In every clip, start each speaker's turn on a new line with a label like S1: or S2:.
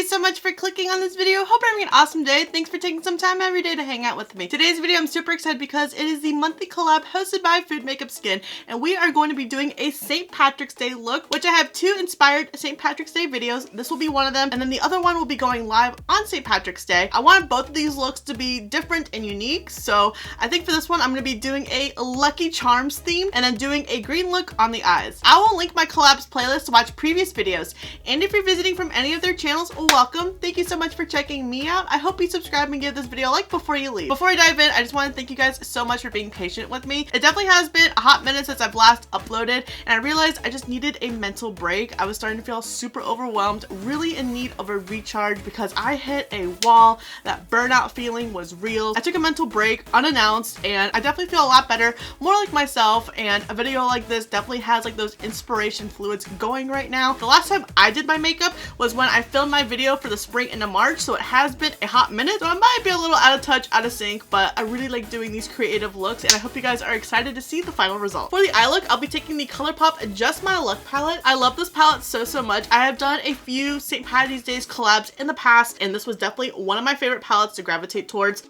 S1: you so much for clicking on this video. Hope you're having an awesome day. Thanks for taking some time every day to hang out with me. Today's video I'm super excited because it is the monthly collab hosted by Food Makeup Skin, and we are going to be doing a St. Patrick's Day look, which I have two inspired St. Patrick's Day videos. This will be one of them, and then the other one will be going live on St. Patrick's Day. I wanted both of these looks to be different and unique, so I think for this one I'm going to be doing a Lucky Charms theme and then doing a green look on the eyes. I will link my collabs playlist to watch previous videos, and if you're visiting from any of their channels, welcome. Thank you so much for checking me out. I hope you subscribe and give this video a like before you leave. Before I dive in, I just want to thank you guys so much for being patient with me. It definitely has been a hot minute since I've last uploaded, and I realized I just needed a mental break. I was starting to feel super overwhelmed, really in need of a recharge because I hit a wall. That burnout feeling was real. I took a mental break unannounced, and I definitely feel a lot better, more like myself, and a video like this definitely has like those inspiration fluids going right now. The last time I did my makeup was when I filmed my video for the spring into March, so it has been a hot minute, so I might be a little out of touch, out of sync, but I really like doing these creative looks, and I hope you guys are excited to see the final result. For the eye look, I'll be taking the ColourPop Just My Luck palette. I love this palette so much. I have done a few St. Patty's Day collabs in the past, and this was definitely one of my favorite palettes to gravitate towards.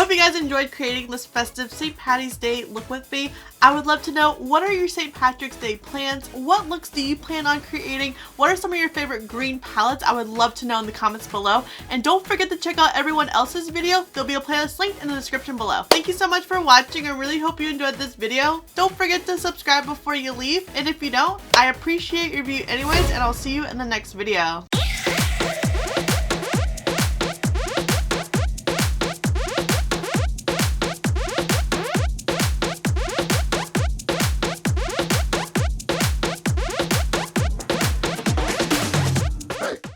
S1: hope you guys enjoyed creating this festive St. Patty's Day look with me. I would love to know, what are your St. Patrick's Day plans? What looks do you plan on creating? What are some of your favorite green palettes? I would love to know in the comments below. And don't forget to check out everyone else's video. There'll be a playlist linked in the description below. Thank you so much for watching. I really hope you enjoyed this video. Don't forget to subscribe before you leave. And if you don't, I appreciate your view anyways, and I'll see you in the next video.